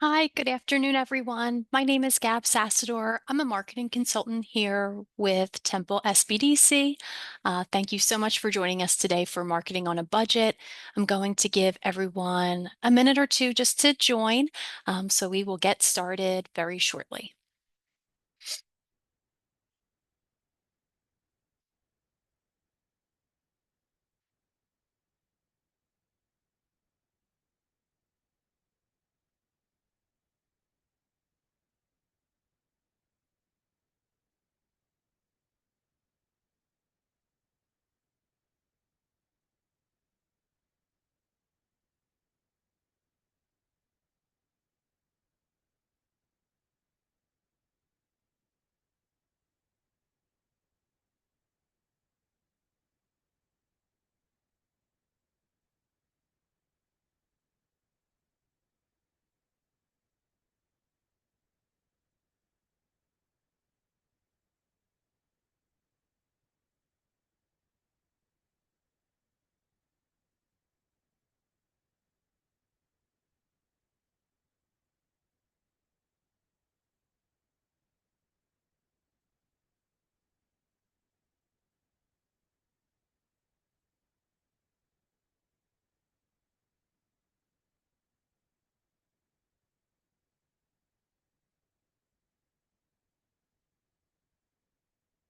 Hi, good afternoon, everyone. My name is Gab Sacidor. I'm a marketing consultant here with Temple SBDC. Thank you so much for joining us today for Marketing on a Budget. I'm going to give everyone a minute or two just to join, so we will get started very shortly.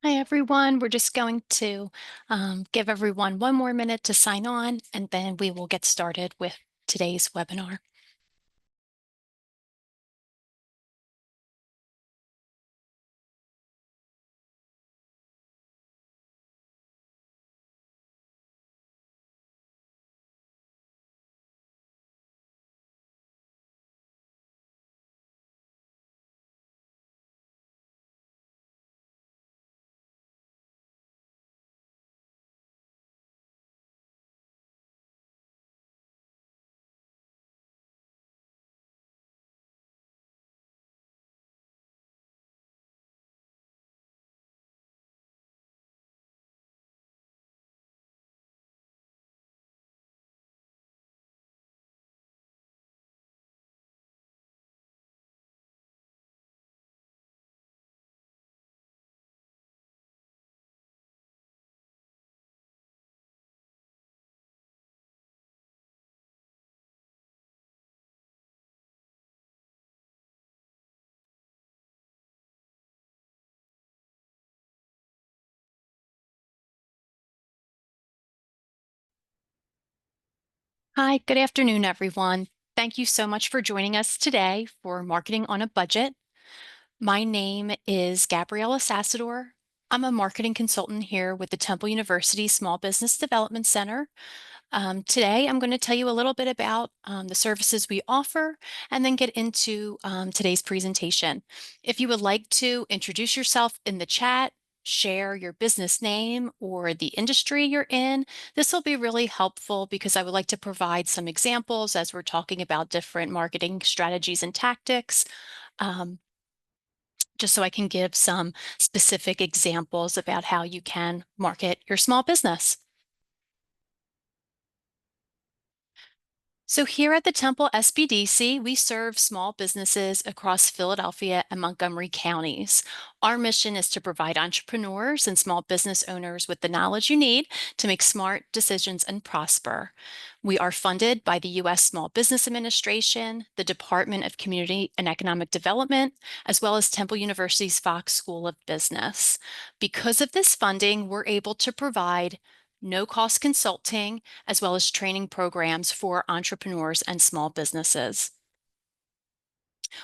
Hi, everyone. We're just going to give everyone one more minute to sign on, and then we will get started with today's webinar. Hi, good afternoon, everyone. Thank you so much for joining us today for Marketing on a Budget. My name is Gabriella Sacidor. I'm a marketing consultant here with the Temple University Small Business Development Center. Today, I'm going to tell you a little bit about the services we offer and then get into today's presentation. If you would like to introduce yourself in the chat, share your business name or the industry you're in, this will be really helpful because I would like to provide some examples as we're talking about different marketing strategies and tactics. Um, just so I can give some specific examples about how you can market your small business. So here at the Temple SBDC, we serve small businesses across Philadelphia and Montgomery counties. Our mission is to provide entrepreneurs and small business owners with the knowledge you need to make smart decisions and prosper. We are funded by the U.S. Small Business Administration, the Department of Community and Economic Development, as well as Temple University's Fox School of Business. Because of this funding, we're able to provide no-cost consulting, as well as training programs for entrepreneurs and small businesses.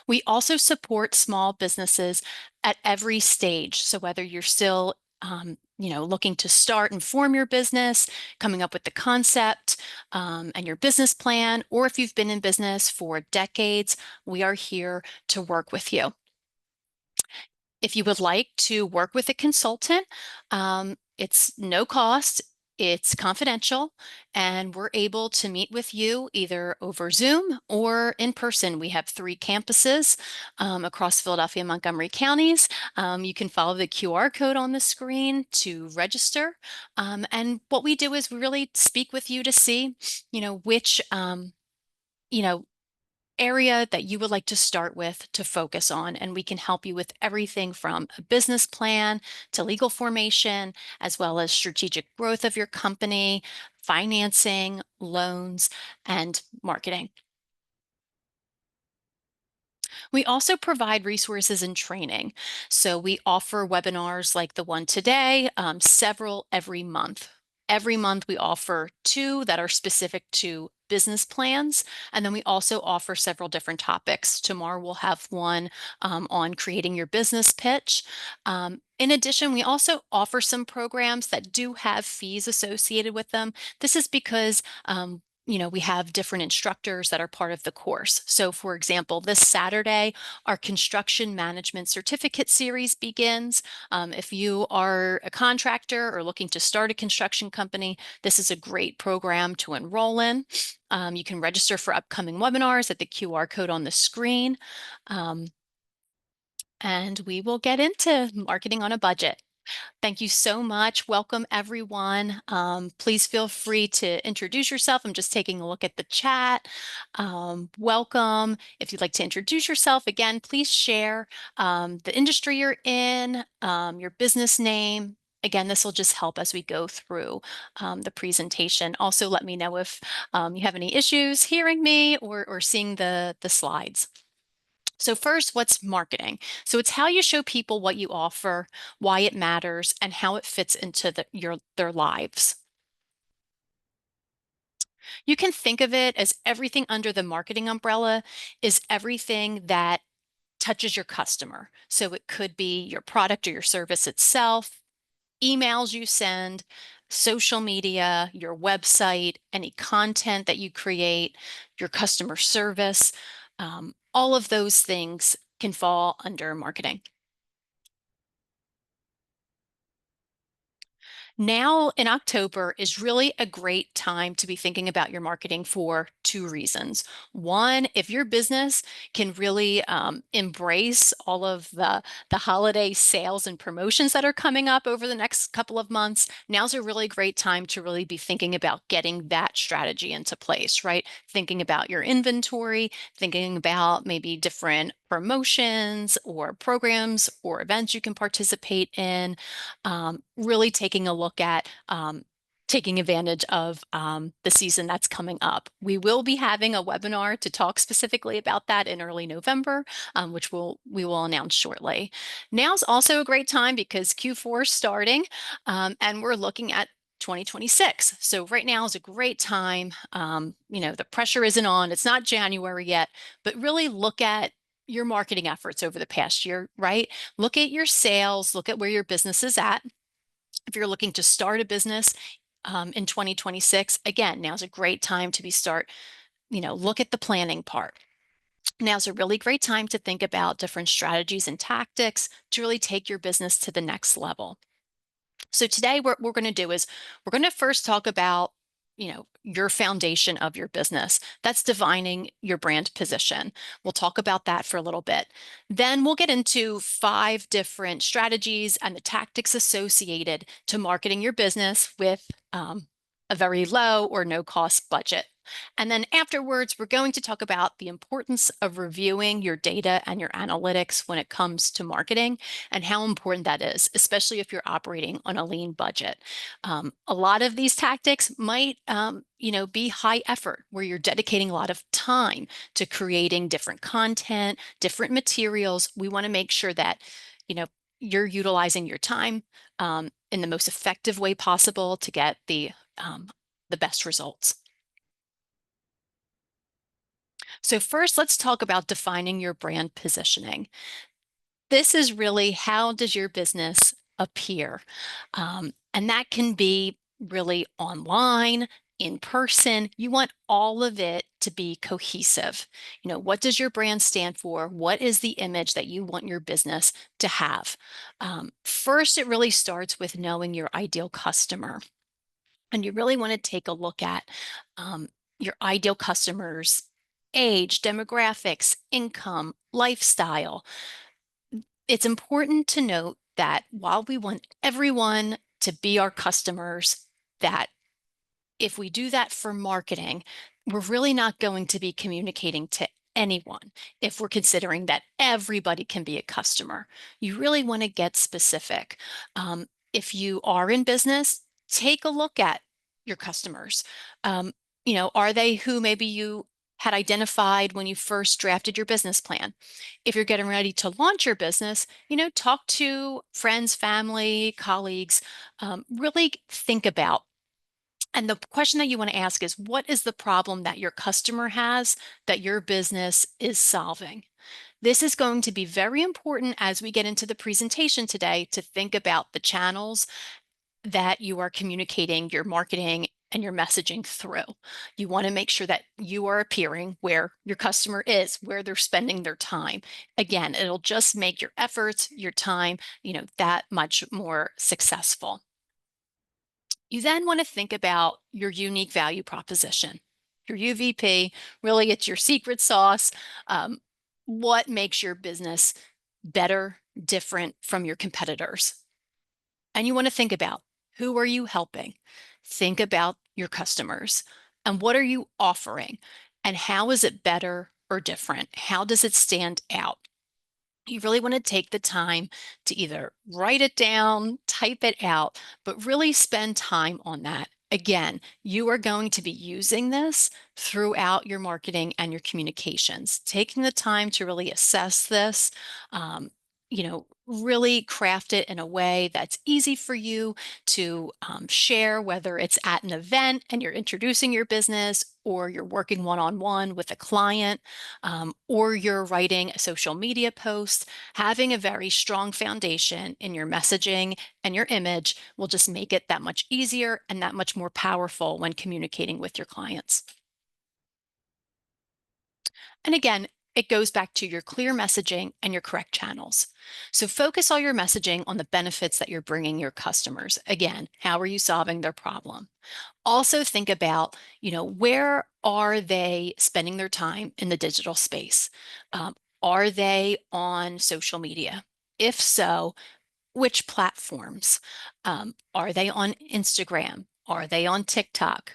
We also support small businesses at every stage. So whether you're still looking to start and form your business, coming up with the concept and your business plan, or if you've been in business for decades, we are here to work with you. If you would like to work with a consultant, it's no cost, it's confidential, and we're able to meet with you either over Zoom or in person. We have 3 campuses across Philadelphia and Montgomery counties. You can follow the QR code on the screen to register. And what we do is we really speak with you to see, which, you know, area that you would like to start with to focus on, and we can help you with everything from a business plan to legal formation, as well as strategic growth of your company, financing, loans, and marketing. We also provide resources and training. So we offer webinars like the one today, several every month. Every month we offer two that are specific to business plans, and then we also offer several different topics. Tomorrow we'll have one on creating your business pitch. In addition, we also offer some programs that do have fees associated with them. This is because we have different instructors that are part of the course. So for example, this Saturday, our construction management certificate series begins. If you are a contractor or looking to start a construction company, this is a great program to enroll in. You can register for upcoming webinars at the QR code on the screen. And we will get into marketing on a budget. Thank you so much. Welcome, everyone. Please feel free to introduce yourself. I'm just taking a look at the chat. Welcome. If you'd like to introduce yourself, again, please share the industry you're in, your business name. Again, this will just help as we go through the presentation. Also, let me know if you have any issues hearing me or seeing the slides. So first, what's marketing? So it's how you show people what you offer, why it matters, and how it fits into their lives. You can think of it as everything under the marketing umbrella is everything that touches your customer. So it could be your product or your service itself, emails you send, social media, your website, any content that you create, your customer service. All of those things can fall under marketing. Now in October is really a great time to be thinking about your marketing for two reasons. One, if your business can really embrace all of the holiday sales and promotions that are coming up over the next couple of months, now's a really great time to really be thinking about getting that strategy into place, right? Thinking about your inventory, thinking about maybe different promotions or programs or events you can participate in, really taking a look at taking advantage of the season that's coming up. We will be having a webinar to talk specifically about that in early November, which we will announce shortly. Now's also a great time because Q4 is starting, and we're looking at 2026. So right now is a great time. The pressure isn't on. It's not January yet, but really look at your marketing efforts over the past year, right? Look at your sales, look at where your business is at. If you're looking to start a business in 2026, again, now's a great time to look at the planning part. Now's a really great time to think about different strategies and tactics to really take your business to the next level. So today what we're going to do is we're going to first talk about your foundation of your business. That's defining your brand position. We'll talk about that for a little bit. Then we'll get into 5 different strategies and the tactics associated to marketing your business with a very low or no cost budget. And then afterwards, we're going to talk about the importance of reviewing your data and your analytics when it comes to marketing and how important that is, especially if you're operating on a lean budget. A lot of these tactics might, be high effort where you're dedicating a lot of time to creating different content, different materials. We want to make sure that, you're utilizing your time in the most effective way possible to get the best results. So first, let's talk about defining your brand positioning. This is really how does your business appear? And that can be really online, in person. You want all of it to be cohesive. What does your brand stand for? What is the image that you want your business to have? First, it really starts with knowing your ideal customer. And you really want to take a look at your ideal customers' age, demographics, income, lifestyle. It's important to note that while we want everyone to be our customers, that if we do that for marketing, we're really not going to be communicating to anyone if we're considering that everybody can be a customer. You really want to get specific. If you are in business, take a look at your customers. Um, are they who maybe you had identified when you first drafted your business plan? If you're getting ready to launch your business, talk to friends, family, colleagues. Really think about, and the question that you want to ask is, what is the problem that your customer has that your business is solving? This is going to be very important as we get into the presentation today, to think about the channels that you are communicating your marketing and your messaging through. You want to make sure that you are appearing where your customer is, where they're spending their time. Again, it'll just make your efforts, your time, that much more successful. You then want to think about your unique value proposition. Your UVP, really, it's your secret sauce. Um, what makes your business better, different from your competitors? And you want to think about, who are you helping? Think about your customers and what are you offering? And how is it better or different? How does it stand out? You really want to take the time to either write it down, type it out, but really spend time on that. Again, you are going to be using this throughout your marketing and your communications. Taking the time to really assess this, really craft it in a way that's easy for you to share, whether it's at an event and you're introducing your business, or you're working one-on-one with a client, or you're writing a social media post. Having a very strong foundation in your messaging and your image will just make it that much easier and that much more powerful when communicating with your clients. And again, it goes back to your clear messaging and your correct channels. So focus all your messaging on the benefits that you're bringing your customers. Again, how are you solving their problem? Also think about, where are they spending their time in the digital space? Are they on social media? If so, which platforms? Are they on Instagram? Are they on TikTok?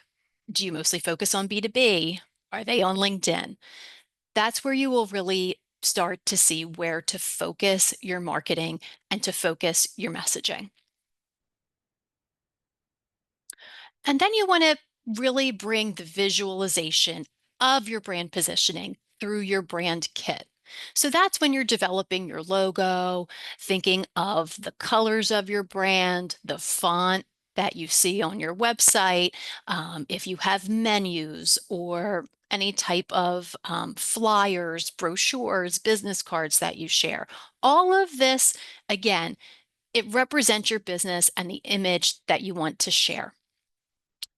Do you mostly focus on B2B? Are they on LinkedIn? That's where you will really start to see where to focus your marketing and to focus your messaging. And then you want to really bring the visualization of your brand positioning through your brand kit. So that's when you're developing your logo, thinking of the colors of your brand, the font that you see on your website, if you have menus or any type of flyers, brochures, business cards that you share. All of this, again, it represents your business and the image that you want to share.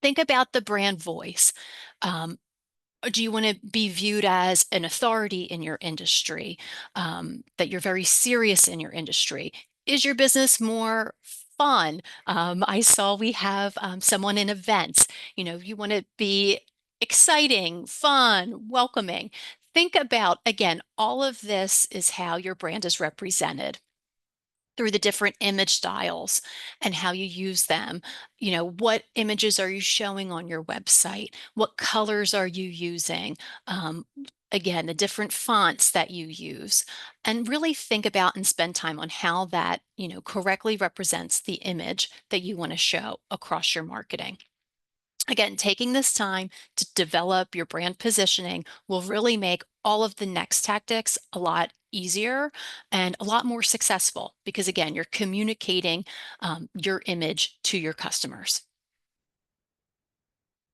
Think about the brand voice. Um, do you want to be viewed as an authority in your industry, that you're very serious in your industry? Is your business more fun? I saw we have someone in events. You want to be exciting, fun, welcoming. Think about, again, all of this is how your brand is represented through the different image styles and how you use them. What images are you showing on your website? What colors are you using? Again, the different fonts that you use, and really think about and spend time on how that, correctly represents the image that you want to show across your marketing. Again, taking this time to develop your brand positioning will really make all of the next tactics a lot easier and a lot more successful, because again, you're communicating your image to your customers.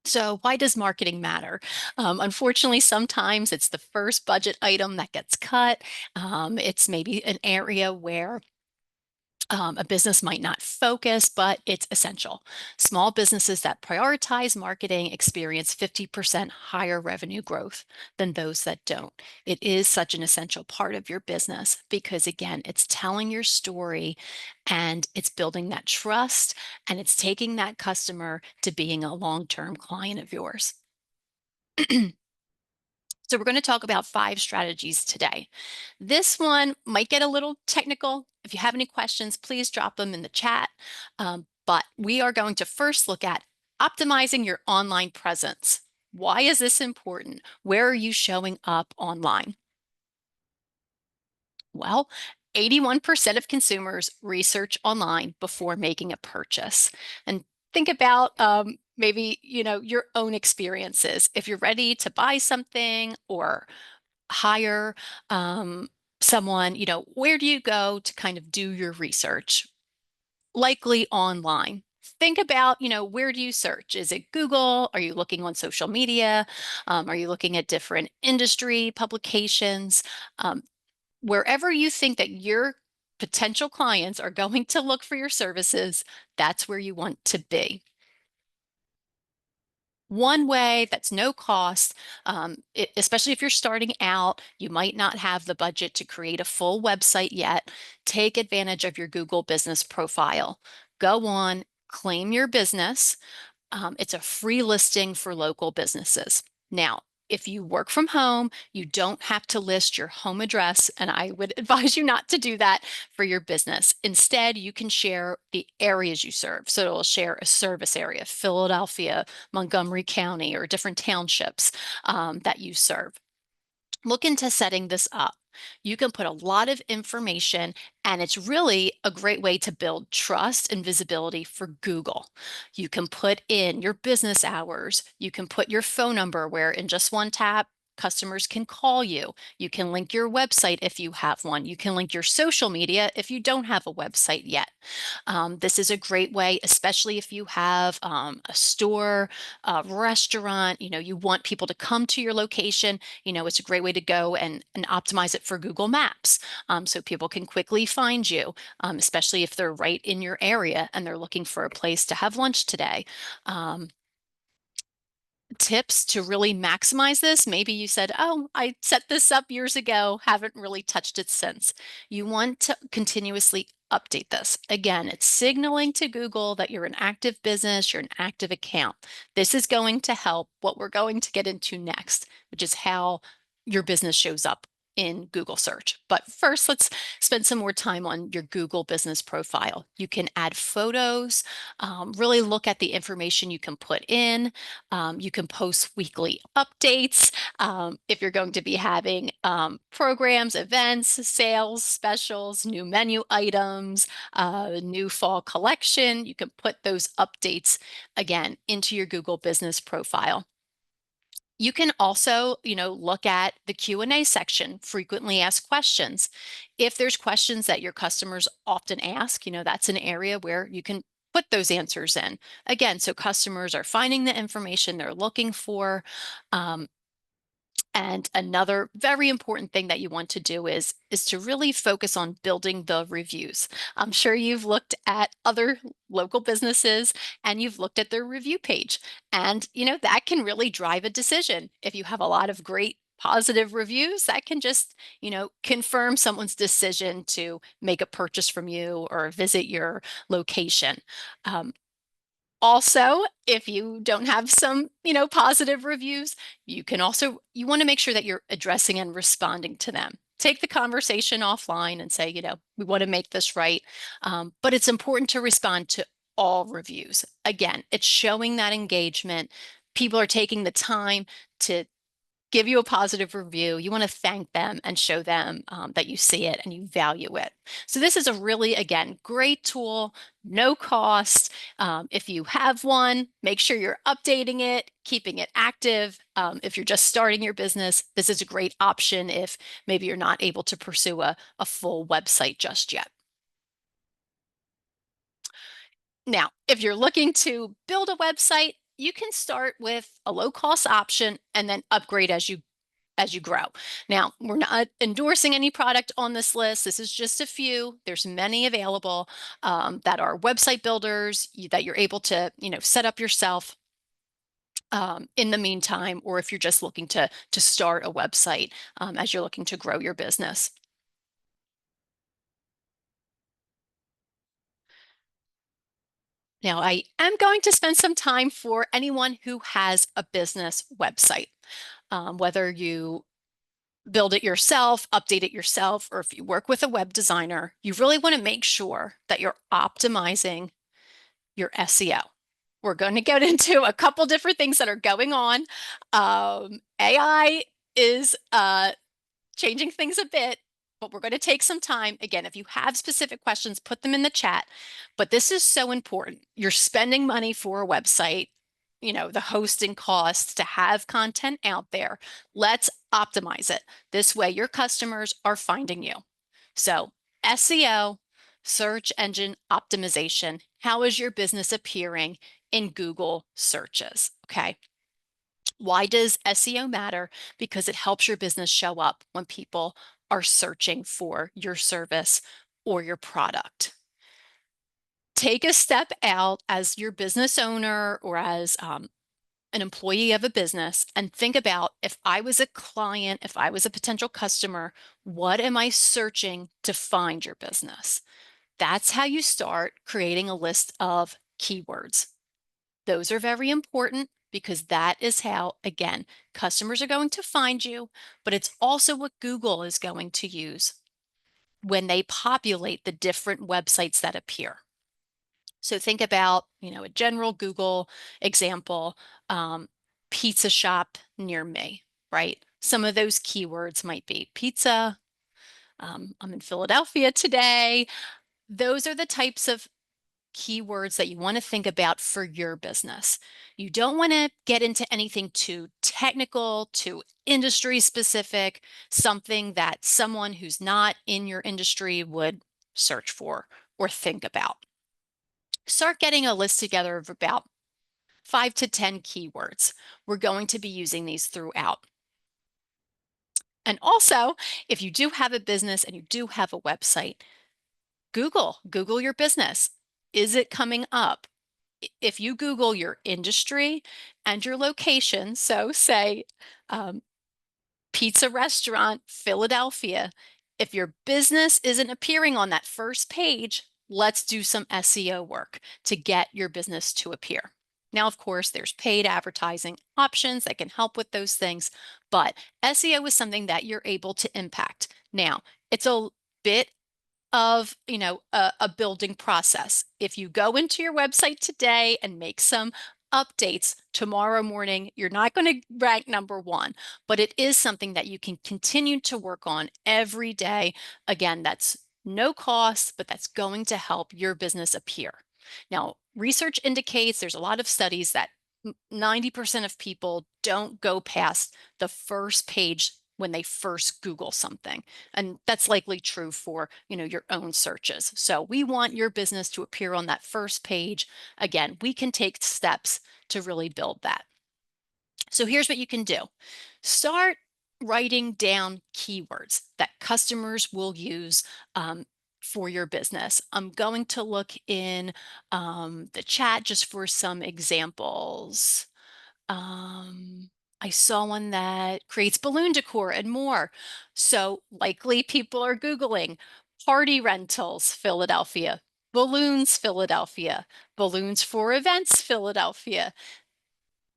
So why does marketing matter? Unfortunately, sometimes it's the first budget item that gets cut. It's maybe an area where a business might not focus, but it's essential. Small businesses that prioritize marketing experience 50% higher revenue growth than those that don't. It is such an essential part of your business because, again, it's telling your story and it's building that trust and it's taking that customer to being a long-term client of yours. So we're going to talk about 5 strategies today. This one might get a little technical. If you have any questions, please drop them in the chat. But we are going to first look at optimizing your online presence. Why is this important? Where are you showing up online? Well, 81% of consumers research online before making a purchase. And think about maybe, your own experiences. If you're ready to buy something or hire someone, where do you go to kind of do your research? Likely online. Think about, where do you search? Is it Google? Are you looking on social media? Are you looking at different industry publications? Um, Wherever you think that your potential clients are going to look for your services, that's where you want to be. One way that's no cost, especially if you're starting out, you might not have the budget to create a full website yet. Take advantage of your Google business profile. Go on, claim your business. It's a free listing for local businesses. Now, if you work from home, you don't have to list your home address, and I would advise you not to do that for your business. Instead, you can share the areas you serve. So it'll share a service area, Philadelphia, Montgomery County, or different townships that you serve. Look into setting this up. You can put a lot of information, and it's really a great way to build trust and visibility for Google. You can put in your business hours. You can put your phone number where in just one tap, customers can call you. You can link your website if you have one. You can link your social media if you don't have a website yet. This is a great way, especially if you have a store, a restaurant, you want people to come to your location. It's a great way to go and optimize it for Google Maps, so people can quickly find you, especially if they're right in your area and they're looking for a place to have lunch today. Um, Tips to really maximize this. Maybe you said, oh, I set this up years ago, haven't really touched it since. You want to continuously update this. Again, it's signaling to Google that you're an active business, you're an active account. This is going to help what we're going to get into next, which is how your business shows up in Google search. But first, let's spend some more time on your Google business profile. You can add photos, really look at the information you can put in. You can post weekly updates. If you're going to be having programs, events, sales, specials, new menu items, new fall collection, you can put those updates again into your Google business profile. You can also, look at the Q&A section, frequently asked questions. If there's questions that your customers often ask, that's an area where you can put those answers in. Again, so customers are finding the information they're looking for. And another very important thing that you want to do is to really focus on building the reviews. I'm sure you've looked at other local businesses and you've looked at their review page. And that can really drive a decision. If you have a lot of great positive reviews, that can just, confirm someone's decision to make a purchase from you or visit your location. Um, Also, if you don't have some, positive reviews, you want to make sure that you're addressing and responding to them. Take the conversation offline and say, we want to make this right. But it's important to respond to all reviews. Again, it's showing that engagement. People are taking the time to give you a positive review. You want to thank them and show them that you see it and you value it. So this is a really, again, great tool, no cost. If you have one, make sure you're updating it, keeping it active. If you're just starting your business, this is a great option if maybe you're not able to pursue a full website just yet. Now, if you're looking to build a website, you can start with a low cost option and then upgrade as you grow. Now, we're not endorsing any product on this list. This is just a few. There's many available that are website builders that you're able to, set up yourself in the meantime, or if you're just looking to start a website as you're looking to grow your business. Now, I am going to spend some time for anyone who has a business website, whether you build it yourself, update it yourself, or if you work with a web designer, you really want to make sure that you're optimizing your SEO. We're going to get into a couple different things that are going on. AI is changing things a bit, but we're going to take some time. Again, if you have specific questions, put them in the chat. But this is so important. You're spending money for a website, the hosting costs to have content out there. Let's optimize it. This way, your customers are finding you. So, SEO, search engine optimization. How is your business appearing in Google searches? Okay. Why does SEO matter? Because it helps your business show up when people are searching for your service or your product. Take a step out as your business owner or as an employee of a business and think about, if I was a client, if I was a potential customer, what am I searching to find your business? That's how you start creating a list of keywords. Those are very important because that is how, again, customers are going to find you, but it's also what Google is going to use when they populate the different websites that appear. So think about, a general Google example, pizza shop near me, right? Some of those keywords might be pizza. I'm in Philadelphia today. Those are the types of keywords that you want to think about for your business. You don't want to get into anything too technical, too industry specific, something that someone who's not in your industry would search for or think about. Start getting a list together of about 5 to 10 keywords. We're going to be using these throughout. And also, if you do have a business and you do have a website, Google your business. Is it coming up? If you Google your industry and your location, so say pizza restaurant, Philadelphia, if your business isn't appearing on that first page, let's do some SEO work to get your business to appear. Now, of course, there's paid advertising options that can help with those things, but SEO is something that you're able to impact. Now, it's a bit of a building process. If you go into your website today and make some updates tomorrow morning, you're not going to rank number one, but it is something that you can continue to work on every day. Again, that's no cost, but that's going to help your business appear. Now, research indicates, there's a lot of studies that 90% of people don't go past the first page when they first Google something. And that's likely true for, your own searches. So we want your business to appear on that first page. Again, we can take steps to really build that. So here's what you can do. Start writing down keywords that customers will use for your business. I'm going to look in the chat just for some examples. I saw one that creates balloon decor and more. So likely people are Googling party rentals, Philadelphia, balloons, Philadelphia, balloons for events, Philadelphia.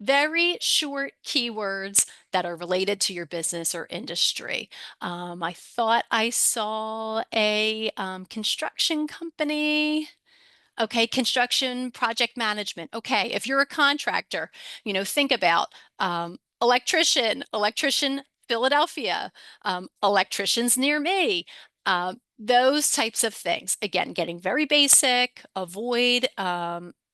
Very short keywords that are related to your business or industry. I thought I saw a construction company. Okay, construction project management. Okay, if you're a contractor, think about electrician, Philadelphia, electricians near me, those types of things. Again, getting very basic, avoid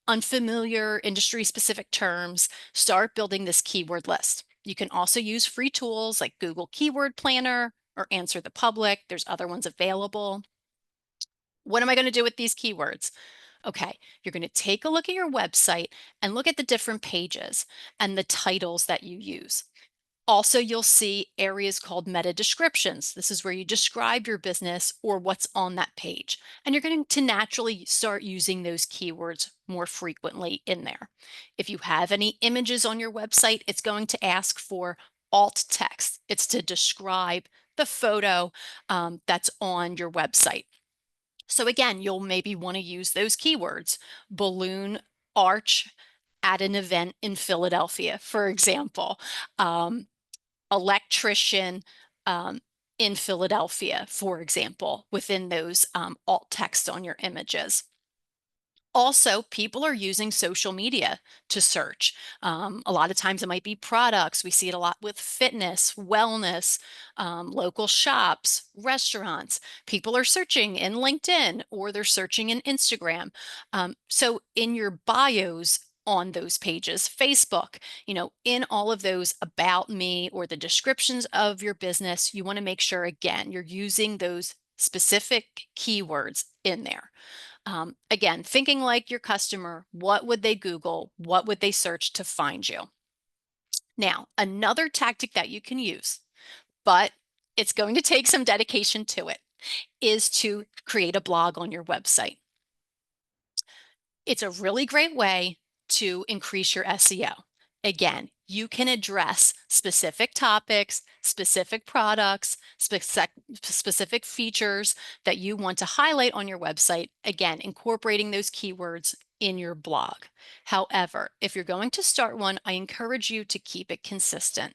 unfamiliar industry specific terms, start building this keyword list. You can also use free tools like Google Keyword Planner or Answer the Public. There's other ones available. What am I going to do with these keywords? Okay, you're going to take a look at your website and look at the different pages and the titles that you use. Also, you'll see areas called meta descriptions. This is where you describe your business or what's on that page. And you're going to naturally start using those keywords more frequently in there. If you have any images on your website, it's going to ask for alt text. It's to describe the photo that's on your website. So again, you'll maybe want to use those keywords, balloon arch at an event in Philadelphia, for example, electrician in Philadelphia, for example, within those alt text on your images. Also, people are using social media to search. A lot of times it might be products. We see it a lot with fitness, wellness, local shops, restaurants. People are searching in LinkedIn or they're searching in Instagram. So in your bios on those pages, Facebook, in all of those about me or the descriptions of your business, you want to make sure, again, you're using those specific keywords in there. Again, thinking like your customer, what would they Google? What would they search to find you? Now, another tactic that you can use, but it's going to take some dedication to it, is to create a blog on your website. It's a really great way to increase your SEO. Again, you can address specific topics, specific products, specific features that you want to highlight on your website. Again, incorporating those keywords in your blog. However, if you're going to start one, I encourage you to keep it consistent.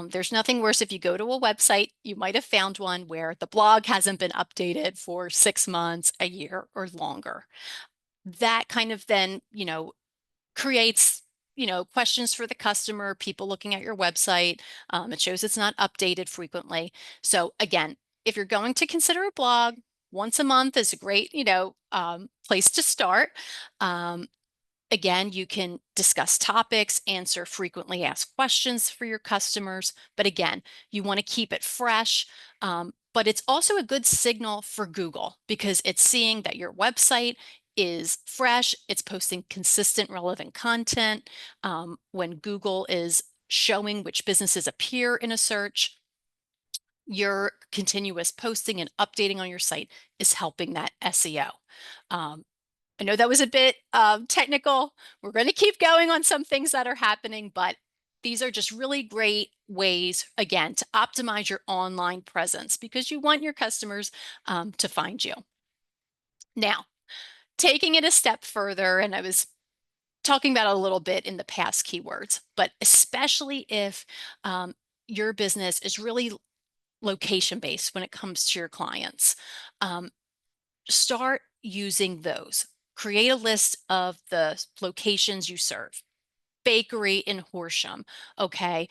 There's nothing worse if you go to a website, you might have found one where the blog hasn't been updated for 6 months, a year, or longer. That kind of then, creates, questions for the customer, people looking at your website. It shows it's not updated frequently. So again, if you're going to consider a blog, once a month is a great, place to start. Again, you can discuss topics, answer frequently asked questions for your customers. But again, you want to keep it fresh. But it's also a good signal for Google because it's seeing that your website is fresh, it's posting consistent, relevant content. When Google is showing which businesses appear in a search, your continuous posting and updating on your site is helping that SEO. I know that was a bit technical. We're going to keep going on some things that are happening, but these are just really great ways, again, to optimize your online presence because you want your customers to find you. Now, taking it a step further, and I was talking about it a little bit in the past keywords, but especially if your business is really location based when it comes to your clients, start using those. Create a list of the locations you serve. Bakery in Horsham, okay?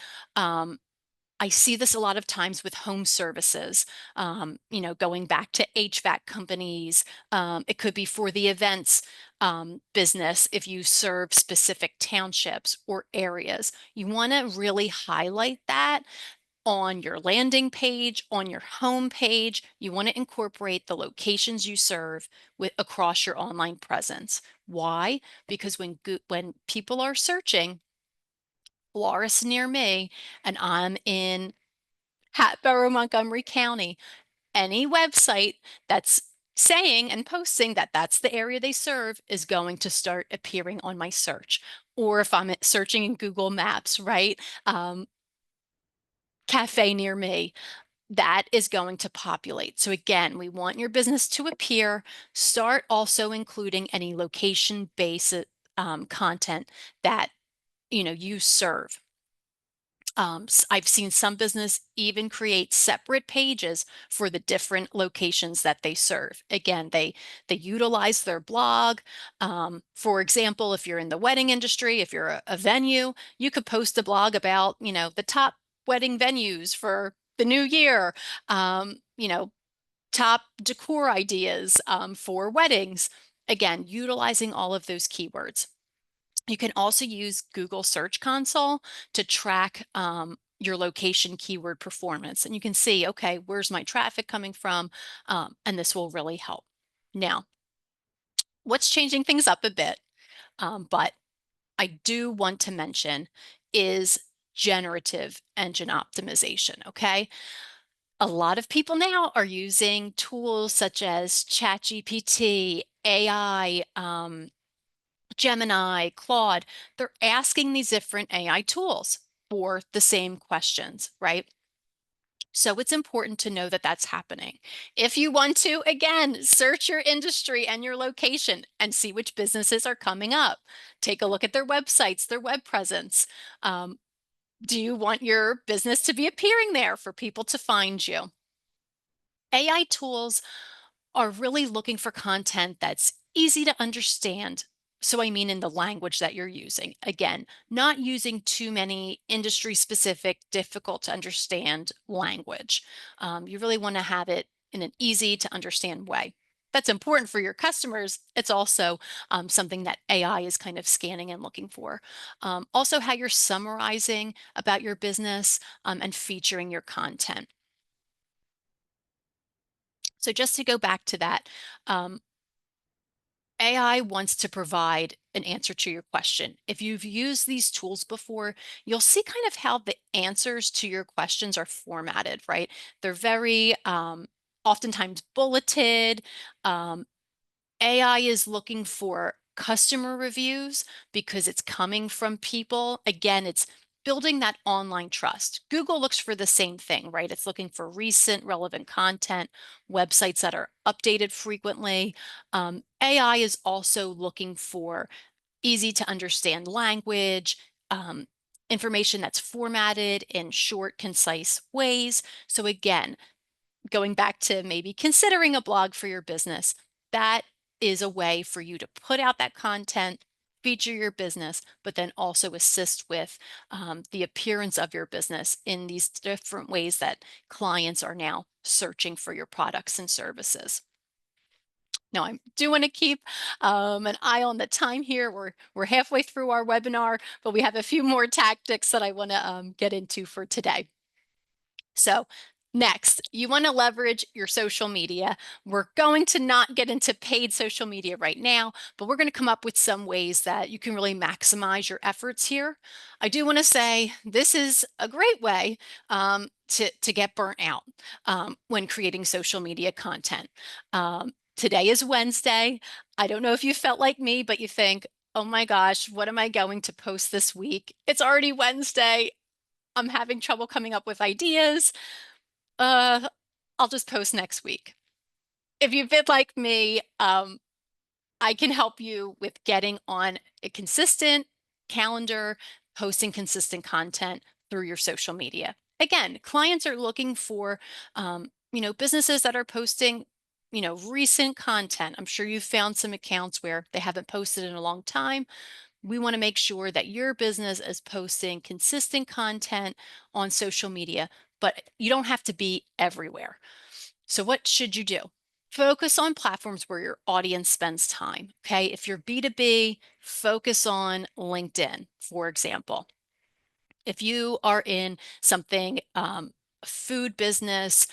I see this a lot of times with home services, going back to HVAC companies. It could be for the events business if you serve specific townships or areas. You want to really highlight that on your landing page, on your home page. You want to incorporate the locations you serve across your online presence. Why? Because when people are searching florists near me and I'm in Hatboro, Montgomery County, any website that's saying and posting that that's the area they serve is going to start appearing on my search. Or if I'm searching in Google Maps, right? Cafe near me, that is going to populate. So again, we want your business to appear. Start also including any location-based content that you serve. I've seen some business even create separate pages for the different locations that they serve. Again, they utilize their blog. For example, if you're in the wedding industry, if you're a venue, you could post a blog about the top wedding venues for the new year. Top decor ideas for weddings. Again, utilizing all of those keywords. You can also use Google Search Console to track your location keyword performance. And you can see, okay, where's my traffic coming from? And this will really help. Now, what's changing things up a bit, but I do want to mention is generative engine optimization, okay? A lot of people now are using tools such as ChatGPT, AI, Gemini, Claude. They're asking these different AI tools for the same questions, right? So it's important to know that that's happening. If you want to, again, search your industry and your location and see which businesses are coming up. Take a look at their websites, their web presence. Do you want your business to be appearing there for people to find you? AI tools are really looking for content that's easy to understand. So I mean in the language that you're using. Again, not using too many industry specific, difficult to understand language. You really want to have it in an easy to understand way. That's important for your customers. It's also something that AI is kind of scanning and looking for. Also, how you're summarizing about your business and featuring your content. So just to go back to that, um, AI wants to provide an answer to your question. If you've used these tools before, you'll see kind of how the answers to your questions are formatted, right? They're very oftentimes bulleted. Um, AI is looking for customer reviews because it's coming from people. Again, it's building that online trust. Google looks for the same thing, right? It's looking for recent, relevant content, websites that are updated frequently. AI is also looking for easy to understand language, um, information that's formatted in short, concise ways. So, again, going back to maybe considering a blog for your business, that is a way for you to put out that content, feature your business, but then also assist with the appearance of your business in these different ways that clients are now searching for your products and services. Now, I do want to keep an eye on the time here. We're halfway through our webinar, but we have a few more tactics that I want to get into for today. So next, you want to leverage your social media. We're going to not get into paid social media right now, but we're going to come up with some ways that you can really maximize your efforts here. I do want to say this is a great way to get burnt out when creating social media content. Today is Wednesday. I don't know if you felt like me, but you think, oh my gosh, what am I going to post this week? It's already Wednesday. I'm having trouble coming up with ideas. Uh, I'll just post next week. If you've been like me, I can help you with getting on a consistent calendar, posting consistent content through your social media. Again, clients are looking for, businesses that are posting, recent content. I'm sure you've found some accounts where they haven't posted in a long time. We want to make sure that your business is posting consistent content on social media, but you don't have to be everywhere. So, what should you do? Focus on platforms where your audience spends time. Okay. If you're B2B, focus on LinkedIn, for example. If you are in something, food business,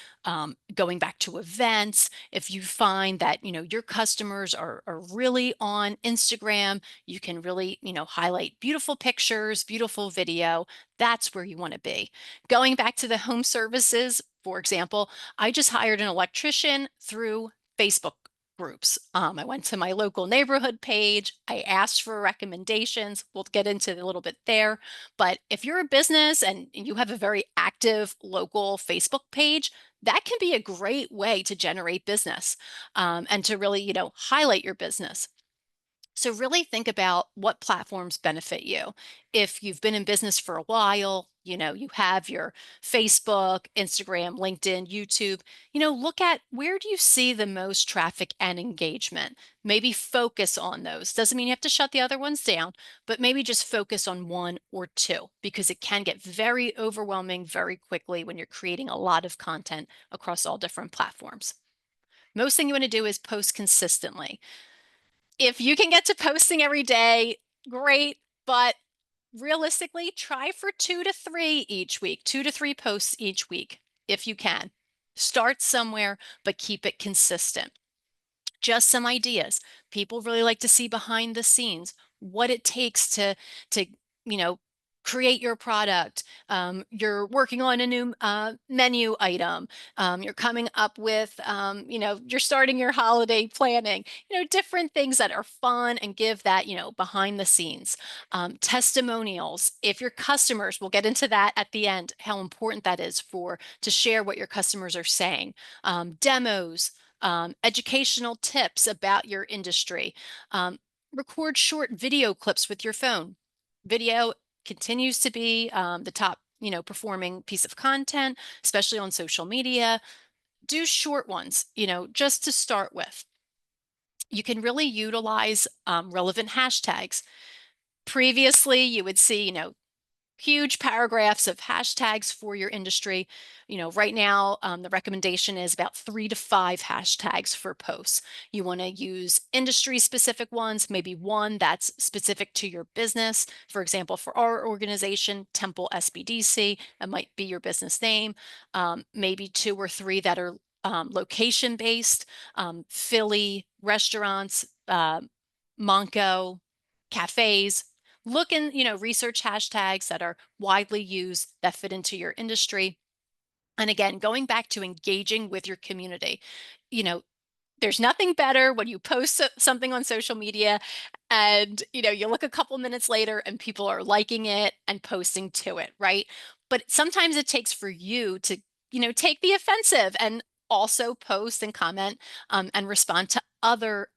going back to events, if you find that your customers are really on Instagram, you can really highlight beautiful pictures, beautiful video. That's where you want to be. Going back to the home services, for example, I just hired an electrician through Facebook groups. I went to my local neighborhood page. I asked for recommendations. We'll get into it a little bit there. But if you're a business and you have a very active local Facebook page, that can be a great way to generate business and to really, highlight your business. So really think about what platforms benefit you. If you've been in business for a while, you have your Facebook, Instagram, LinkedIn, YouTube, look at where do you see the most traffic and engagement? Maybe focus on those. Doesn't mean you have to shut the other ones down, but maybe just focus on one or two because it can get very overwhelming very quickly when you're creating a lot of content across all different platforms. Most thing you want to do is post consistently. If you can get to posting every day, great, but realistically, try for 2 to 3 each week, 2 to 3 posts each week, if you can. Start somewhere, but keep it consistent. Just some ideas. People really like to see behind the scenes, what it takes to you know, create your product. You're working on a new menu item. You're coming up with, you're starting your holiday planning. Different things that are fun and give that, behind the scenes. Testimonials. If your customers, we'll get into that at the end, how important that is to share what your customers are saying. Demos educational tips about your industry. Record short video clips with your phone. Video continues to be the top, performing piece of content, especially on social media. Do short ones, just to start with. You can really utilize relevant hashtags. Previously, you would see, huge paragraphs of hashtags for your industry. Right now, the recommendation is about 3 to 5 hashtags for posts. You want to use industry specific ones, maybe one that's specific to your business. For example, for our organization, Temple SBDC, that might be your business name. Maybe 2 or 3 that are location based, Philly restaurants, Monco, cafes. Look and research hashtags that are widely used that fit into your industry. And again, going back to engaging with your community, you know there's nothing better when you post something on social media and you look a couple minutes later and people are liking it and posting to it, right? But sometimes it takes for you to take the offensive and also post and comment, and respond to other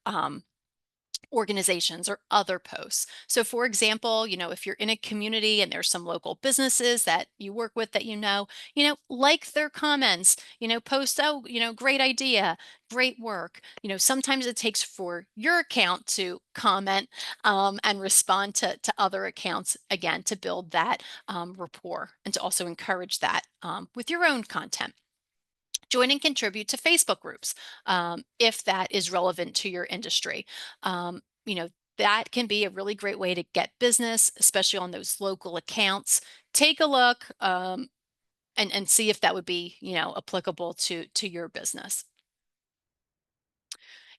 organizations or other posts. So for example, if you're in a community and there's some local businesses that you work with that like their comments, post, oh, great idea, great work. Sometimes it takes for your account to comment, and respond to other accounts, again, to build that rapport and to also encourage that with your own content. Join and contribute to Facebook groups, if that is relevant to your industry. That can be a really great way to get business, especially on those local accounts. Take a look, and see if that would be applicable to your business.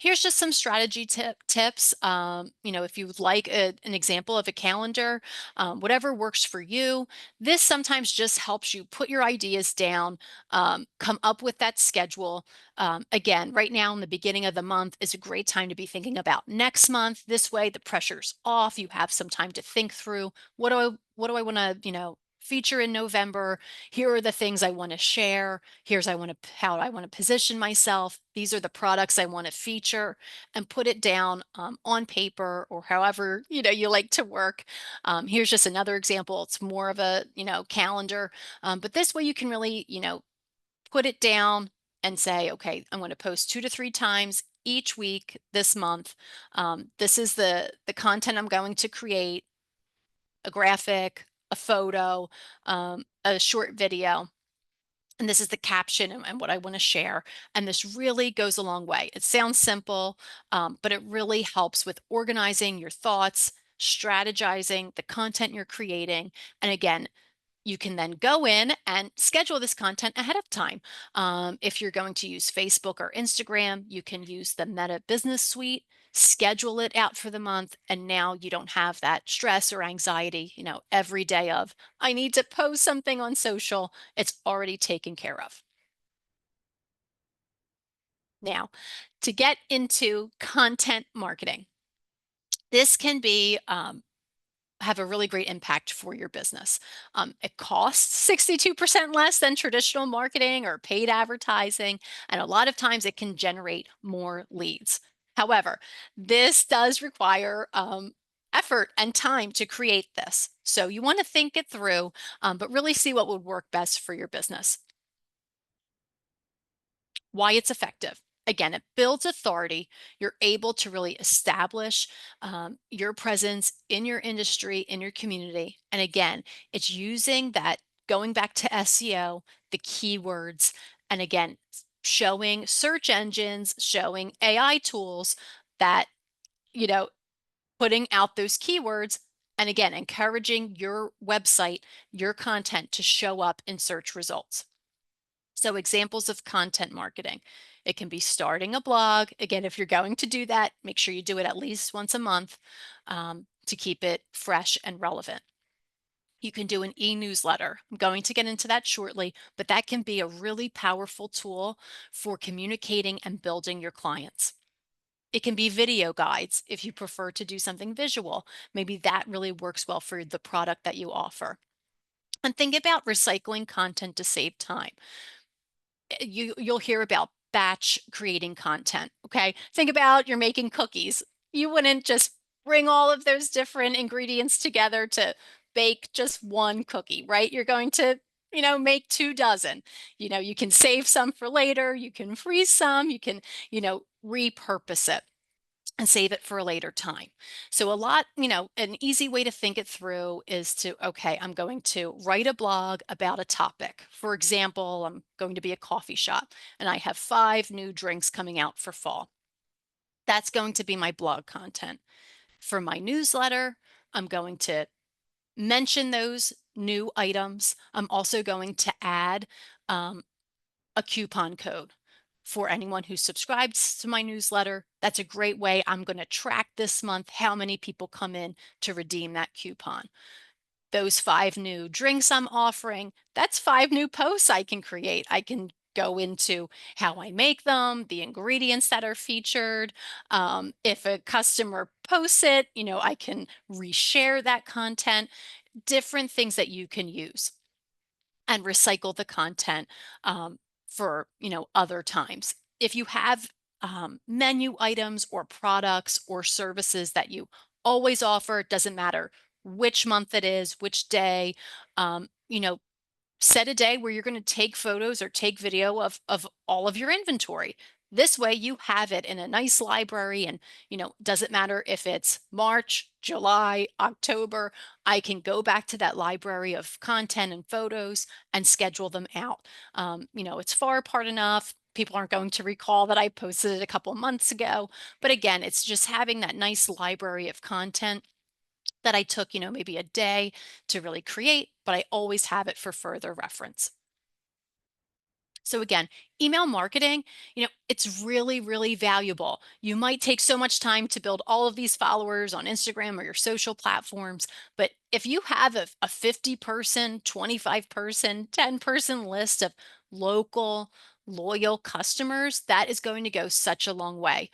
Here's just some strategy tips. If you would like an example of a calendar, whatever works for you. This sometimes just helps you put your ideas down, come up with that schedule. Again, right now in the beginning of the month is a great time to be thinking about next month. This way, the pressure's off. You have some time to think through what do I want to feature in November. Here are the things I want to share. Here's how I want to position myself. These are the products I want to feature, and put it down on paper or however you like to work. Here's just another example. It's more of a calendar, but this way you can really put it down and say, okay, I'm going to post 2 to 3 times each week this month. This is the content I'm going to create: a graphic, a photo, a short video. And this is the caption and what I want to share. And this really goes a long way. It sounds simple, but it really helps with organizing your thoughts, strategizing the content you're creating. And again, you can then go in and schedule this content ahead of time. If you're going to use Facebook or Instagram, you can use the Meta Business Suite, schedule it out for the month, and now you don't have that stress or anxiety, every day of, I need to post something on social. It's already taken care of. Now, to get into content marketing, this can be have a really great impact for your business. It costs 62% less than traditional marketing or paid advertising, and a lot of times it can generate more leads. However, this does require effort and time to create this. So you want to think it through, but really see what would work best for your business. Why it's effective. Again, it builds authority. You're able to really establish your presence in your industry, in your community. And again, it's using that, going back to SEO, the keywords, and again, showing search engines, showing AI tools that, you know, putting out those keywords. And again, encouraging your website, your content to show up in search results. So examples of content marketing. It can be starting a blog. Again, if you're going to do that, make sure you do it at least once a month, to keep it fresh and relevant. You can do an e-newsletter. I'm going to get into that shortly, but that can be a really powerful tool for communicating and building your clients. It can be video guides if you prefer to do something visual. Maybe that really works well for the product that you offer. And think about recycling content to save time. You'll hear about batch creating content. Okay, think about you're making cookies. You wouldn't just bring all of those different ingredients together to bake just one cookie, right? You're going to make 2 dozen. You can save some for later, you can freeze some, you can repurpose it. and save it for a later time. So a lot, an easy way to think it through is to, okay, I'm going to write a blog about a topic. For example, I'm going to be a coffee shop and I have 5 new drinks coming out for fall. That's going to be my blog content. For my newsletter, I'm going to mention those new items. I'm also going to add um, a coupon code for anyone who subscribes to my newsletter. That's a great way. I'm going to track this month how many people come in to redeem that coupon. Those 5 new drinks I'm offering, that's 5 new posts I can create. I can go into how I make them, the ingredients that are featured. If a customer posts it, I can reshare that content, different things that you can use and recycle the content for other times. If you have menu items or products or services that you always offer, it doesn't matter which month it is, which day, um, you know, set a day where you're going to take photos or take video of all of your inventory. This way you have it in a nice library, and doesn't matter if it's March, July, October, I can go back to that library of content and photos and schedule them out. It's far apart enough. People aren't going to recall that I posted it a couple months ago. But again, it's just having that nice library of content that I took, maybe a day to really create, but I always have it for further reference. So again, email marketing, it's really, really valuable. You might take so much time to build all of these followers on Instagram or your social platforms, but if you have a 50-person, 25-person, 10-person list of local, loyal customers, that is going to go such a long way.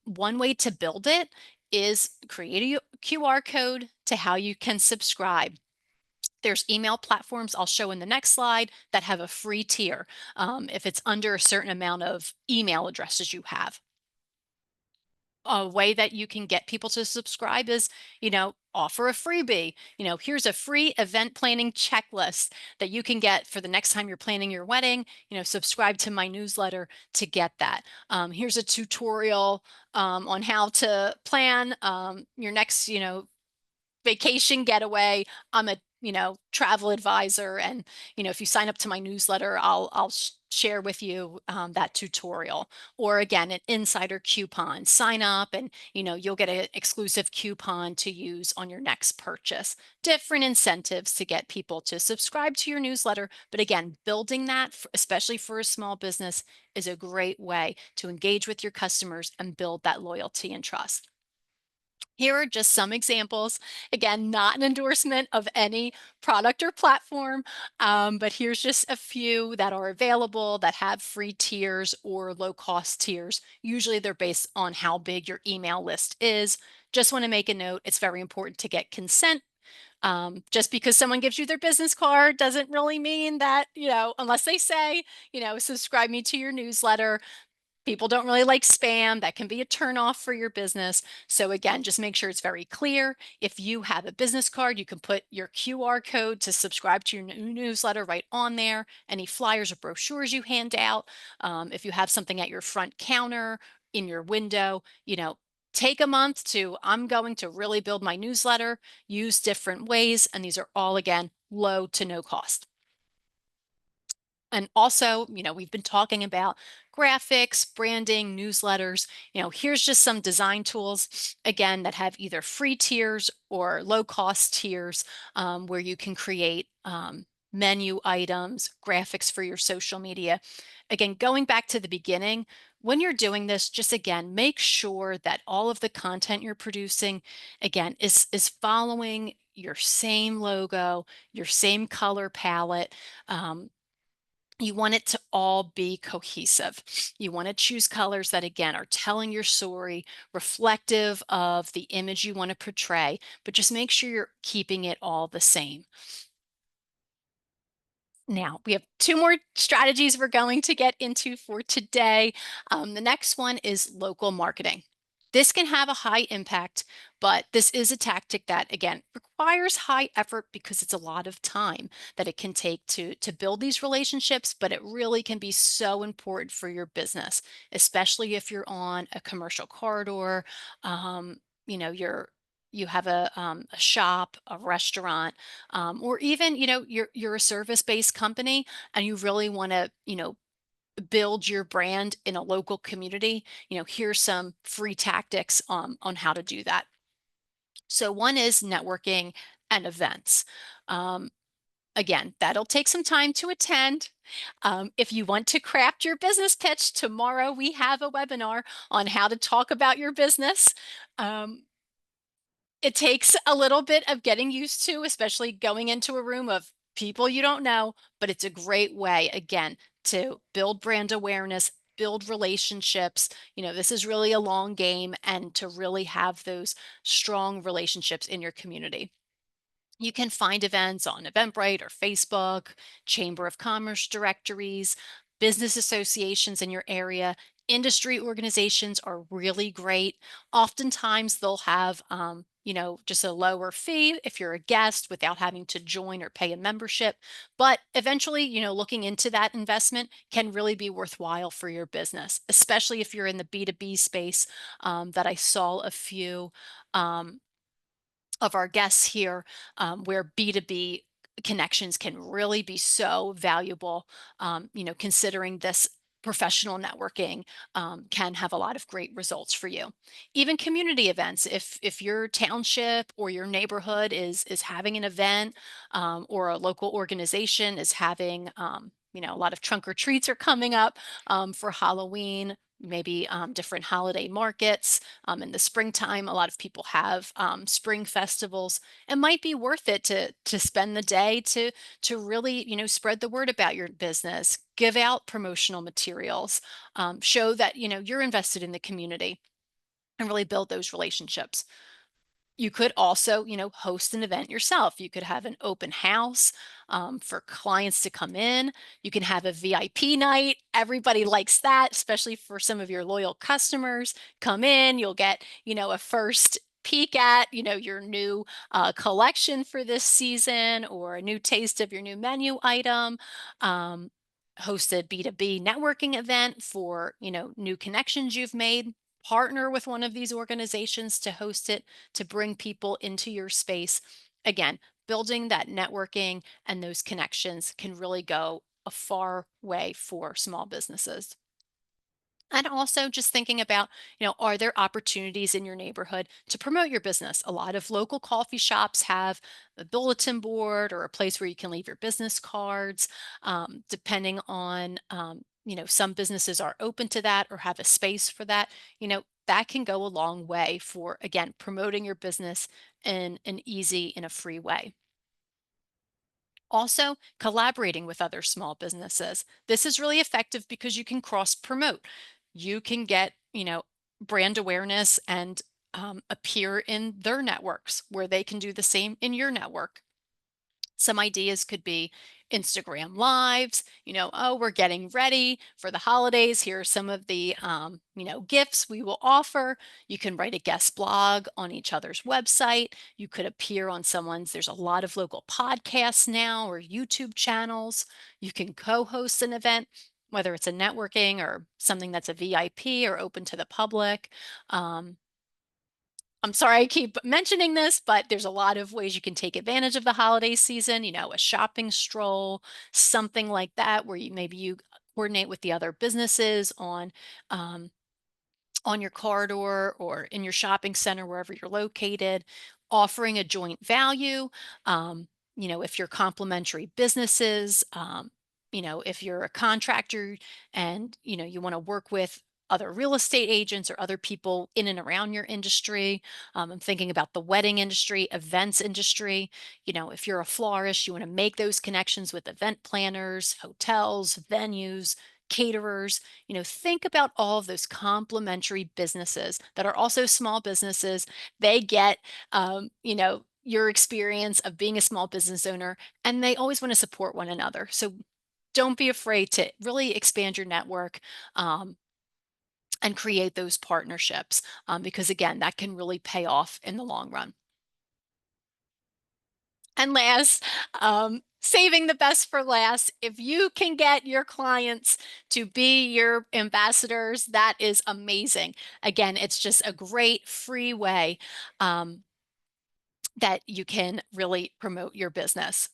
One way to build it is create a QR code to how you can subscribe. There's email platforms I'll show in the next slide that have a free tier if it's under a certain amount of email addresses you have. A way that you can get people to subscribe is, offer a freebie. Here's a free event planning checklist that you can get for the next time you're planning your wedding. Subscribe to my newsletter to get that. Here's a tutorial on how to plan your next, vacation getaway. I'm a travel advisor, and if you sign up to my newsletter, I'll share with you that tutorial. Or again, an insider coupon. Sign up, and you'll get an exclusive coupon to use on your next purchase. Different incentives to get people to subscribe to your newsletter. But again, building that, especially for a small business, is a great way to engage with your customers and build that loyalty and trust. Here are just some examples. Again, not an endorsement of any product or platform, but here's just a few that are available that have free tiers or low-cost tiers. Usually they're based on how big your email list is. Just want to make a note, it's very important to get consent. Just because someone gives you their business card doesn't really mean that, unless they say, subscribe me to your newsletter. People don't really like spam. That can be a turnoff for your business. So again, just make sure it's very clear. If you have a business card, you can put your QR code to subscribe to your newsletter right on there. Any flyers or brochures you hand out. If you have something at your front counter, in your window, take a month to, I'm going to really build my newsletter, use different ways. And these are all, again, low to no cost. And also, we've been talking about graphics, branding, newsletters. Here's just some design tools, again, that have either free tiers or low cost tiers where you can create menu items, graphics for your social media. Again, going back to the beginning, when you're doing this, just again, make sure that all of the content you're producing, again, is following your same logo, your same color palette. You want it to all be cohesive. You want to choose colors that, again, are telling your story, reflective of the image you want to portray, but just make sure you're keeping it all the same. Now, we have 2 more strategies we're going to get into for today. The next one is local marketing. This can have a high impact, but this is a tactic that, again, requires high effort because it's a lot of time that it can take to build these relationships, but it really can be so important for your business, especially if you're on a commercial corridor. You have a shop, a restaurant, or even you're a service-based company and you really want to build your brand in a local community. Here's some free tactics on how to do that. So one is networking and events. Um, Again, that'll take some time to attend. If you want to craft your business pitch, tomorrow we have a webinar on how to talk about your business. Um, it takes a little bit of getting used to, especially going into a room of people you don't know, but it's a great way, again, to build brand awareness, build relationships. This is really a long game, and to really have those strong relationships in your community. You can find events on Eventbrite or Facebook, Chamber of Commerce directories, business associations in your area. Industry organizations are really great. Oftentimes they'll have, just a lower fee if you're a guest without having to join or pay a membership. But eventually, looking into that investment can really be worthwhile for your business, especially if you're in the B2B space, that I saw a few. Of our guests here, where B2B connections can really be so valuable. Considering this professional networking can have a lot of great results for you. Even community events, if your township or your neighborhood is having an event, or a local organization is having, a lot of trunk or treats are coming up for Halloween, maybe different holiday markets. In the springtime, a lot of people have spring festivals. It might be worth it to spend the day to really spread the word about your business, give out promotional materials, show that you're invested in the community, and really build those relationships. You could also, host an event yourself. You could have an open house for clients to come in. You can have a VIP night. Everybody likes that, especially for some of your loyal customers. Come in, you'll get, a first peek at, your new collection for this season, or a new taste of your new menu item. Um, Host a B2B networking event for, new connections you've made. Partner with one of these organizations to host it, to bring people into your space. Again, building that networking and those connections can really go a far way for small businesses. And also just thinking about, are there opportunities in your neighborhood to promote your business? A lot of local coffee shops have a bulletin board or a place where you can leave your business cards. Depending on, some businesses are open to that or have a space for that. That can go a long way for, again, promoting your business in an easy and a free way. Also, collaborating with other small businesses. This is really effective because you can cross promote. You can get, brand awareness and appear in their networks where they can do the same in your network. Some ideas could be Instagram lives, oh, we're getting ready for the holidays. Here are some of the, gifts we will offer. You can write a guest blog on each other's website. You could appear on there's a lot of local podcasts now or YouTube channels. You can co-host an event, whether it's a networking or something that's a VIP or open to the public. Um, I'm sorry I keep mentioning this, but there's a lot of ways you can take advantage of the holiday season, a shopping stroll, something like that, where you coordinate with the other businesses um, on your corridor or in your shopping center, wherever you're located, offering a joint value. If you're complementary businesses, if you're a contractor and, you want to work with other real estate agents or other people in and around your industry. I'm thinking about the wedding industry, events industry. If you're a florist, you want to make those connections with event planners, hotels, venues, caterers. Think about all of those complementary businesses that are also small businesses. They get, your experience of being a small business owner, and they always want to support one another. So don't be afraid to really expand your network. and create those partnerships, because again, that can really pay off in the long run. And last, saving the best for last, if you can get your clients to be your ambassadors, that is amazing. Again, it's just a great free way that you can really promote your business.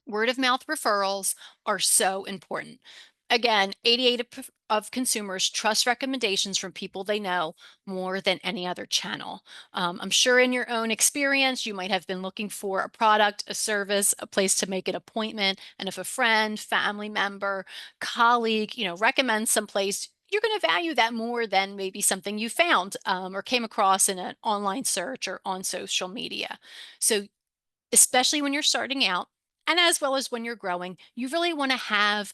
Word of mouth referrals are so important. Again, 88 of consumers trust recommendations from people they know more than any other channel. I'm sure in your own experience, you might have been looking for a product, a service, a place to make an appointment. And if a friend, family member, colleague, recommends someplace, you're going to value that more than maybe something you found or came across in an online search or on social media. So especially when you're starting out, and as well as when you're growing, you really want to have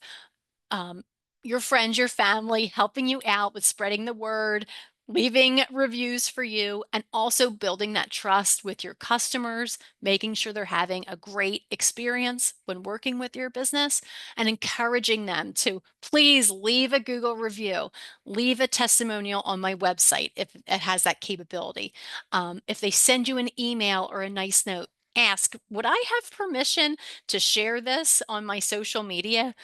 um, your friends, your family helping you out with spreading the word, leaving reviews for you, and also building that trust with your customers, making sure they're having a great experience when working with your business, and encouraging them to please leave a Google review, leave a testimonial on my website if it has that capability. If they send you an email or a nice note, ask, would I have permission to share this on my social media?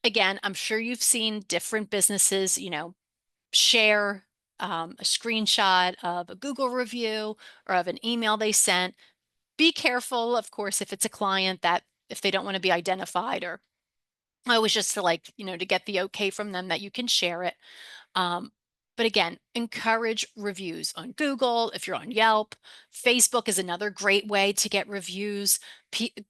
Again, I'm sure you've seen different businesses, share a screenshot of a Google review or of an email they sent. Be careful, of course, if it's a client that if they don't want to be identified or always just to to get the okay from them that you can share it. Um, but again, encourage reviews on Google. If you're on Yelp, Facebook is another great way to get reviews.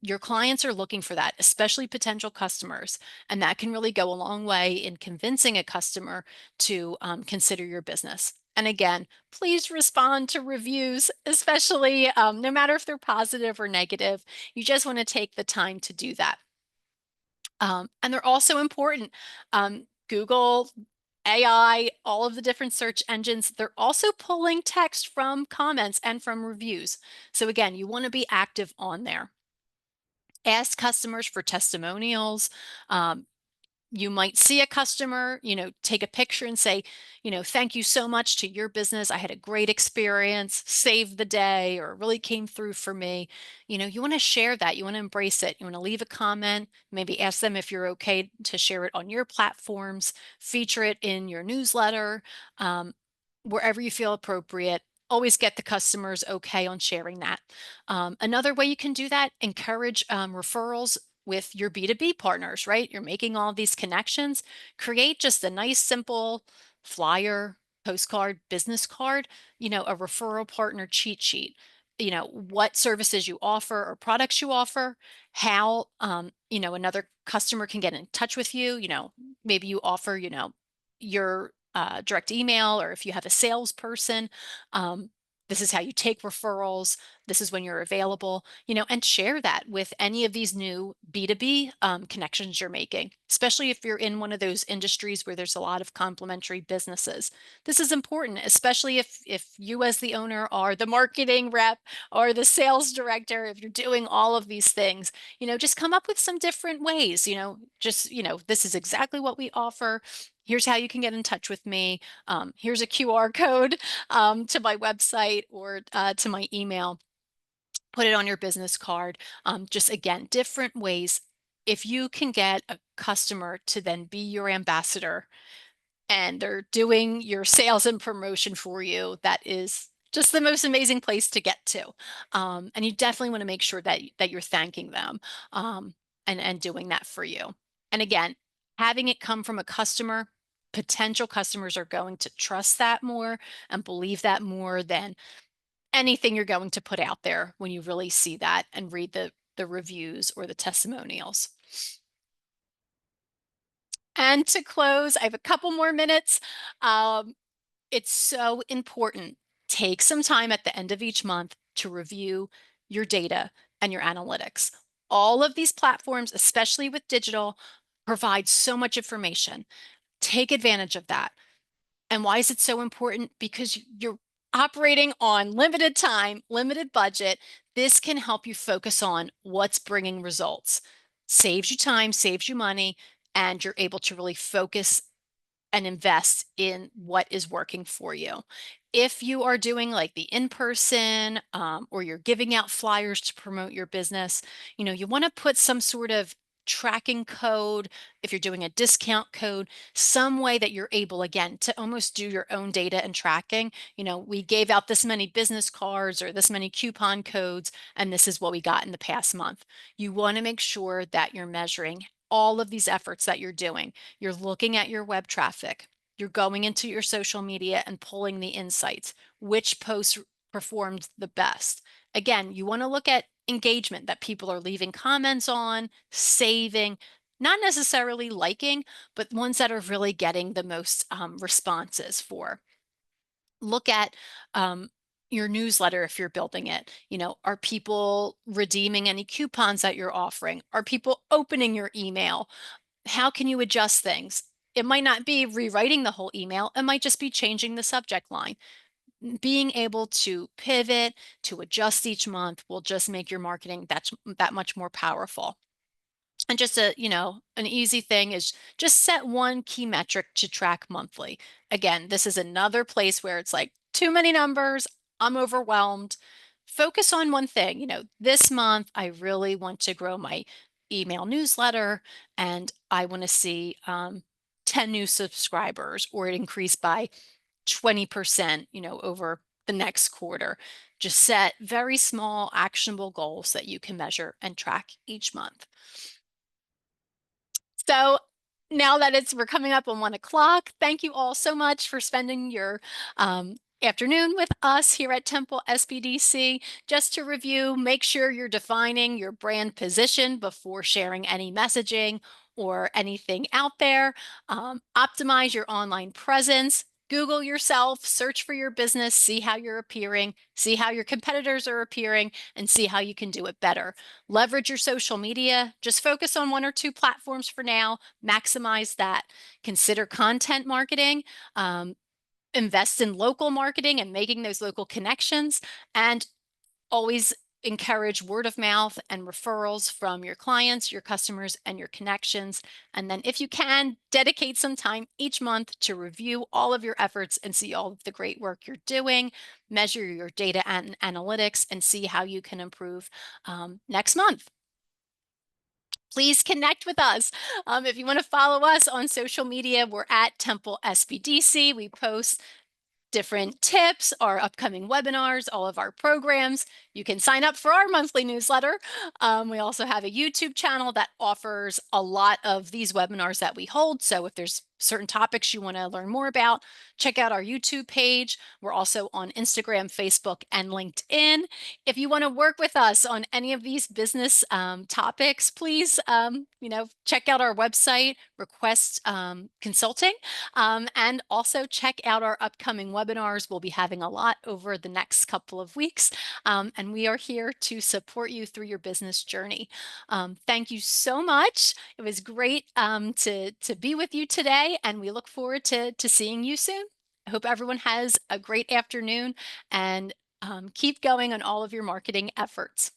Your clients are looking for that, especially potential customers. And that can really go a long way in convincing a customer to consider your business. And again, please respond to reviews, especially no matter if they're positive or negative. You just want to take the time to do that. And they're also important. Google, AI, all of the different search engines, they're also pulling text from comments and from reviews. So again, you want to be active on there. Ask customers for testimonials. Um, you might see a customer, take a picture and say, thank you so much to your business. I had a great experience, saved the day, or really came through for me. You want to share that. You want to embrace it. You want to leave a comment, maybe ask them if you're okay to share it on your platforms, feature it in your newsletter, wherever you feel appropriate. Always get the customers okay on sharing that. Another way you can do that, encourage referrals with your B2B partners, right? You're making all these connections. Create just a nice, simple flyer, postcard, business card, a referral partner cheat sheet. What services you offer or products you offer, how, another customer can get in touch with you. Maybe you offer, your direct email, or if you have a salesperson, um, this is how you take referrals. This is when you're available, and share that with any of these new B2B connections you're making, especially if you're in one of those industries where there's a lot of complementary businesses. This is important, especially if you as the owner are the marketing rep or the sales director, if you're doing all of these things, just come up with some different ways, this is exactly what we offer. Here's how you can get in touch with me. Here's a QR code to my website or to my email. Put it on your business card. Just again, different ways. If you can get a customer to then be your ambassador and they're doing your sales and promotion for you, that is just the most amazing place to get to. And you definitely want to make sure that you're thanking them and doing that for you. And again, having it come from a customer, potential customers are going to trust that more and believe that more than anything you're going to put out there when you really see that and read the reviews or the testimonials. And to close, I have a couple more minutes. Um, it's so important. Take some time at the end of each month to review your data and your analytics. All of these platforms, especially with digital, provide so much information. Take advantage of that. And why is it so important? Because you're operating on limited time, limited budget. This can help you focus on what's bringing results. Saves you time, saves you money, and you're able to really focus and invest in what is working for you. If you are doing like the in-person or you're giving out flyers to promote your business, you want to put some sort of tracking code, if you're doing a discount code, some way that you're able, again, to almost do your own data and tracking. We gave out this many business cards or this many coupon codes, and this is what we got in the past month. You want to make sure that you're measuring all of these efforts that you're doing. You're looking at your web traffic. You're going into your social media and pulling the insights. Which posts performed the best? Again, you want to look at engagement that people are leaving comments on, saving, not necessarily liking, but ones that are really getting the most responses for. Look at your newsletter if you're building it. Are people redeeming any coupons that you're offering? Are people opening your email? How can you adjust things? It might not be rewriting the whole email. It might just be changing the subject line. Being able to pivot, to adjust each month will just make your marketing that much more powerful. And just an easy thing is just set one key metric to track monthly. Again, this is another place where it's like too many numbers, I'm overwhelmed. Focus on one thing. This month I really want to grow my email newsletter and I want to see 10 new subscribers or it increase by 20%, over the next quarter. Just set very small actionable goals that you can measure and track each month. So now that we're coming up on 1 o'clock, thank you all so much for spending your afternoon with us here at Temple SBDC. Just to review, make sure you're defining your brand position before sharing any messaging or anything out there. Optimize your online presence. Google yourself, search for your business, see how you're appearing, see how your competitors are appearing, and see how you can do it better. Leverage your social media. Just focus on 1 or 2 platforms for now. Maximize that. Consider content marketing. Invest in local marketing and making those local connections. And always encourage word of mouth and referrals from your clients, your customers, and your connections. And then if you can, dedicate some time each month to review all of your efforts and see all of the great work you're doing, measure your data and analytics, and see how you can improve next month. Please connect with us. If you want to follow us on social media, we're at Temple SBDC. We post different tips, our upcoming webinars, all of our programs. You can sign up for our monthly newsletter. We also have a YouTube channel that offers a lot of these webinars that we hold. So if there's certain topics you want to learn more about, check out our YouTube page. We're also on Instagram, Facebook, and LinkedIn. If you want to work with us on any of these business topics, please, check out our website, request consulting, and also check out our upcoming webinars. We'll be having a lot over the next couple of weeks, and we are here to support you through your business journey. Thank you so much. It was great to be with you today, and we look forward to seeing you soon. I hope everyone has a great afternoon and keep going on all of your marketing efforts.